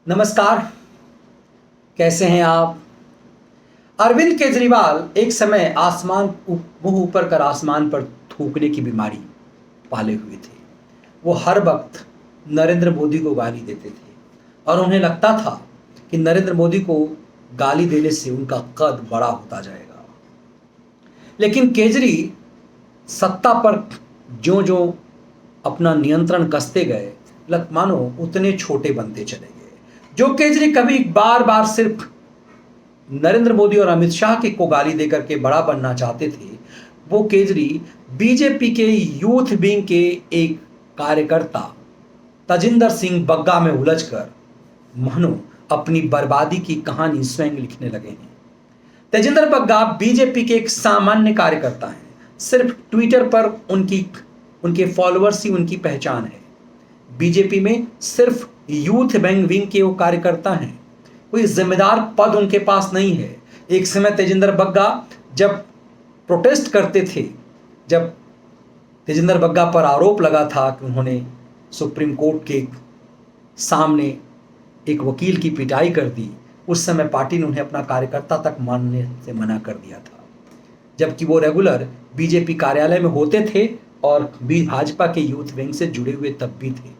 नमस्कार। कैसे हैं आप? अरविंद केजरीवाल एक समय मुंह ऊपर कर आसमान पर थूकने की बीमारी पाले हुए थे। वो हर वक्त नरेंद्र मोदी को गाली देते थे और उन्हें लगता था कि नरेंद्र मोदी को गाली देने से उनका कद बड़ा होता जाएगा। लेकिन केजरी सत्ता पर ज्यों ज्यों अपना नियंत्रण कसते गए, लग मानो उतने छोटे बनते चले गए। जो केजरी कभी बार बार सिर्फ नरेंद्र मोदी और अमित शाह के को गाली देकर के बड़ा बनना चाहते थे, वो केजरी बीजेपी के यूथ विंग के एक कार्यकर्ता तजिंदर सिंह बग्गा में उलझकर मानो अपनी बर्बादी की कहानी स्वयं लिखने लगे हैं। तेजिंदर बग्गा बीजेपी के एक सामान्य कार्यकर्ता हैं। सिर्फ ट्विटर पर उनके फॉलोअर्स ही उनकी पहचान है। बीजेपी में सिर्फ यूथ विंग के वो कार्यकर्ता हैं। कोई जिम्मेदार पद उनके पास नहीं है। एक समय तेजिंदर बग्गा जब प्रोटेस्ट करते थे, जब तेजिंदर बग्गा पर आरोप लगा था कि उन्होंने सुप्रीम कोर्ट के सामने एक वकील की पिटाई कर दी, उस समय पार्टी ने उन्हें अपना कार्यकर्ता तक मानने से मना कर दिया था, जबकि वो रेगुलर बीजेपी कार्यालय में होते थे और भाजपा के यूथ विंग से जुड़े हुए तब भी थे।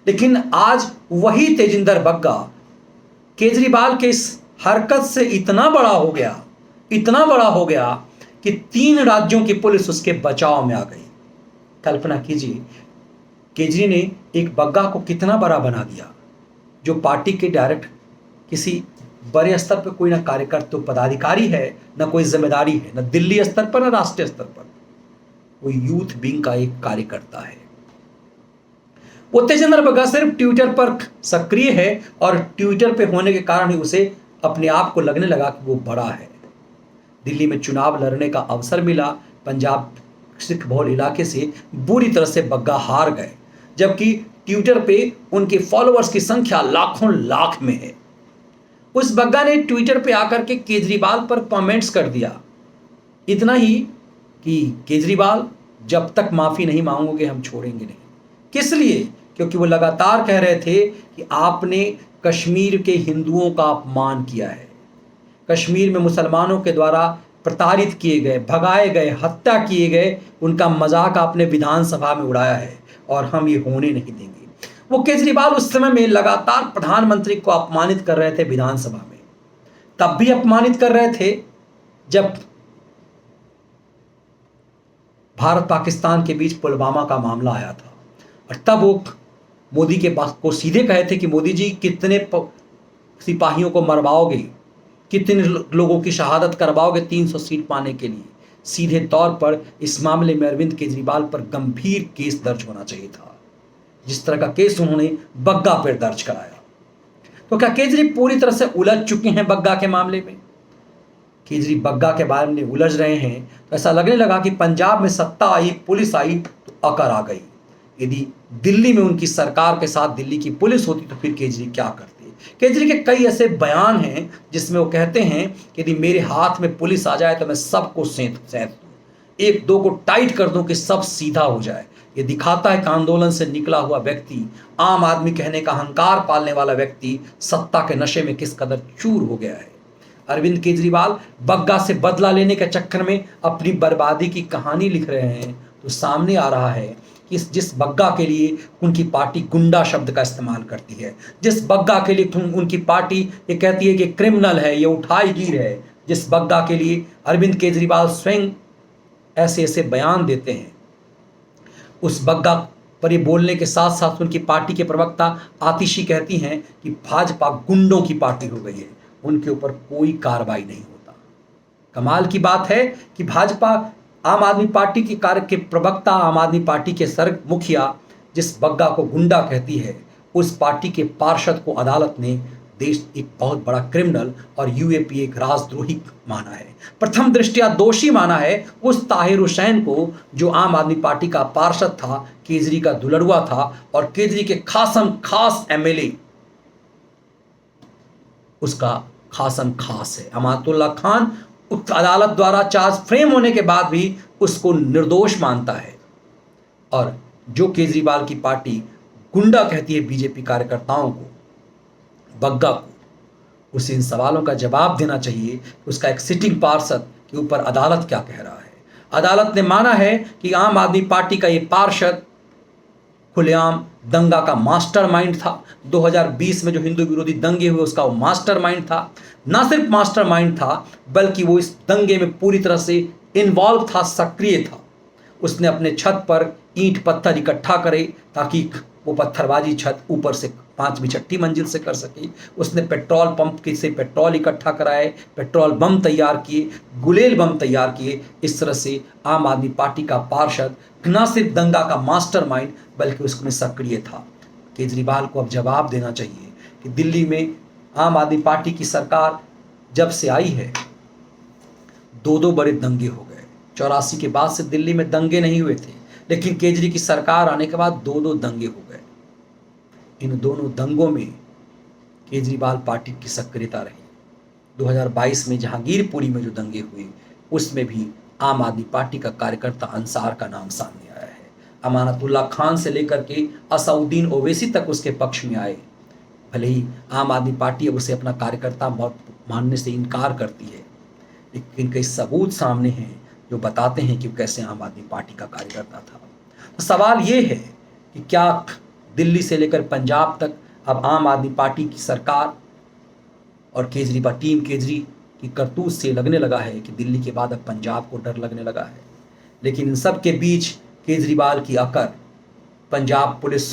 लेकिन आज वही तेजिंदर बग्गा केजरीवाल के इस हरकत से इतना बड़ा हो गया कि 3 राज्यों की पुलिस उसके बचाव में आ गई। कल्पना कीजिए, केजरी ने एक बग्गा को कितना बड़ा बना दिया, जो पार्टी के डायरेक्ट किसी बड़े स्तर पर कोई ना कार्यकर्ता पदाधिकारी है, ना कोई जिम्मेदारी है, ना दिल्ली स्तर पर, ना राष्ट्रीय स्तर पर। वो यूथ विंग का एक कार्यकर्ता है। वो तेजिंदर बग्गा सिर्फ ट्विटर पर सक्रिय है और ट्विटर पे होने के कारण ही उसे अपने आप को लगने लगा कि वो बड़ा है। दिल्ली में चुनाव लड़ने का अवसर मिला। पंजाब सिख बहुल इलाके से बुरी तरह से बग्गा हार गए, जबकि ट्विटर पे उनके फॉलोअर्स की संख्या लाखों लाख में है। उस बग्गा ने ट्विटर पे आकर के केजरीवाल पर कमेंट्स कर दिया, इतना ही कि केजरीवाल जब तक माफी नहीं मांगोगे हम छोड़ेंगे नहीं। किस लिए? क्योंकि वो लगातार कह रहे थे कि आपने कश्मीर के हिंदुओं का अपमान किया है, कश्मीर में मुसलमानों के द्वारा प्रताड़ित किए गए, भगाए गए, हत्या किए गए, उनका मजाक आपने विधानसभा में उड़ाया है और हम ये होने नहीं देंगे। वो केजरीवाल उस समय में लगातार प्रधानमंत्री को अपमानित कर रहे थे विधानसभा में। तब भी अपमानित कर रहे थे जब भारत पाकिस्तान के बीच पुलवामा का मामला आया था, और तब वो मोदी के पास को सीधे कहे थे कि मोदी जी कितने सिपाहियों को मरवाओगे, कितने लोगों की शहादत करवाओगे 300 सीट पाने के लिए। सीधे तौर पर इस मामले में अरविंद केजरीवाल पर गंभीर केस दर्ज होना चाहिए था, जिस तरह का केस उन्होंने बग्गा पर दर्ज कराया। तो क्या केजरी पूरी तरह से उलझ चुके हैं बग्गा के मामले में? केजरी बग्गा के बारे में उलझ रहे हैं तो ऐसा लगने लगा कि पंजाब में सत्ता आई, पुलिस आई तो अकड़ आ गई। यदि दिल्ली में उनकी सरकार के साथ दिल्ली की पुलिस होती तो फिर केजरी क्या करते? केजरी के कई ऐसे बयान हैं जिसमें वो कहते हैं कि यदि मेरे हाथ में पुलिस आ जाए तो मैं सबको सेंध दूं, एक दो को टाइट कर दूं कि सब सीधा हो जाए। ये दिखाता है कि आंदोलन से निकला हुआ व्यक्ति, आम आदमी कहने का अहंकार पालने वाला व्यक्ति सत्ता के नशे में किस कदर चूर हो गया है। अरविंद केजरीवाल बग्गा से बदला लेने के चक्कर में अपनी बर्बादी की कहानी लिख रहे हैं, तो सामने आ रहा है कि जिस बग्गा के लिए उनकी पार्टी गुंडा शब्द का इस्तेमाल करती है, जिस बग्गा के लिए उनकी पार्टी ये कहती है कि क्रिमिनल है, ये उठाईगीर है, जिस बग्गा के लिए अरविंद केजरीवाल स्वयं ऐसे ऐसे बयान देते हैं, उस बग्गा पर ये बोलने के साथ साथ उनकी पार्टी के प्रवक्ता आतिशी कहती हैं कि भाजपा गुंडों की पार्टी हो गई है, उनके ऊपर कोई कार्रवाई नहीं होता। कमाल की बात है कि भाजपा आम आदमी पार्टी की कार्य के प्रवक्ता, आम आदमी पार्टी के सर्ग मुखिया जिस बग्गा को गुंडा कहती है, उस पार्टी के पार्षद को अदालत ने देश एक बहुत बड़ा क्रिमिनल और यूएपी एक राजद्रोही माना है। प्रथम दृष्टया दोषी माना है उस ताहिर हुसैन को, जो आम आदमी पार्टी का पार्षद था, केजरी का दुलड़ुआ था और केजरी के खास एमएलए उसका खासम खास है। अमातुल्ला खान उक्त अदालत द्वारा चार्ज फ्रेम होने के बाद भी उसको निर्दोष मानता है। और जो केजरीवाल की पार्टी गुंडा कहती है बीजेपी कार्यकर्ताओं को, बग्गा को उसे इन सवालों का जवाब देना चाहिए कि उसका एक सिटिंग पार्षद के ऊपर अदालत क्या कह रहा है। अदालत ने माना है कि आम आदमी पार्टी का ये पार्षद खुलेआम दंगा का मास्टरमाइंड था। 2020 में जो हिंदू विरोधी दंगे हुए उसका वो मास्टरमाइंड था। ना सिर्फ मास्टरमाइंड था बल्कि वो इस दंगे में पूरी तरह से इन्वॉल्व था, सक्रिय था। उसने अपने छत पर ईंट पत्थर इकट्ठा करे ताकि वो पत्थरबाजी छत ऊपर से 5वीं 6ठी मंजिल से कर सके। उसने पेट्रोल पंप के से पेट्रोल इकट्ठा कराए, पेट्रोल बम तैयार किए, गुलेल बम तैयार किए। इस तरह से आम आदमी पार्टी का पार्षद न सिर्फ दंगा का मास्टरमाइंड बल्कि उसमें सक्रिय था। केजरीवाल को अब जवाब देना चाहिए कि दिल्ली में आम आदमी पार्टी की सरकार जब से आई है 2 बड़े दंगे हो गए। 84 के बाद से दिल्ली में दंगे नहीं हुए थे, लेकिन केजरी की सरकार आने के बाद 2 दंगे हो गए। इन दोनों दंगों में केजरीवाल पार्टी की सक्रियता रही। 2022 में जहांगीरपुरी में जो दंगे हुए उसमें भी आम आदमी पार्टी का कार्यकर्ता अंसार का नाम सामने आया है। अमानतुल्लाह खान से लेकर के असउद्दीन ओवैसी तक उसके पक्ष में आए। भले ही आम आदमी पार्टी अब उसे अपना कार्यकर्ता मानने से इनकार करती है, लेकिन कई सबूत सामने हैं जो बताते हैं कि कैसे आम आदमी पार्टी का कार्यकर्ता था। तो सवाल ये है कि क्या दिल्ली से लेकर पंजाब तक अब आम आदमी पार्टी की सरकार और केजरीवाल टीम केजरी की करतूत से लगने लगा है कि दिल्ली के बाद अब पंजाब को डर लगने लगा है। लेकिन इन सब के बीच केजरीवाल की अकड़ पंजाब पुलिस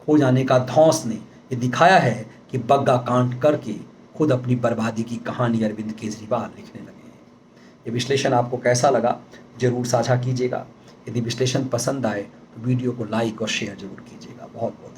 खो जाने का धौंस ने ये दिखाया है कि बग्गा कांड करके खुद अपनी बर्बादी की कहानी अरविंद केजरीवाल लिखने लगे हैं। ये विश्लेषण आपको कैसा लगा जरूर साझा कीजिएगा। यदि विश्लेषण पसंद आए तो वीडियो को लाइक और शेयर जरूर कीजिएगा। बहुत बहुत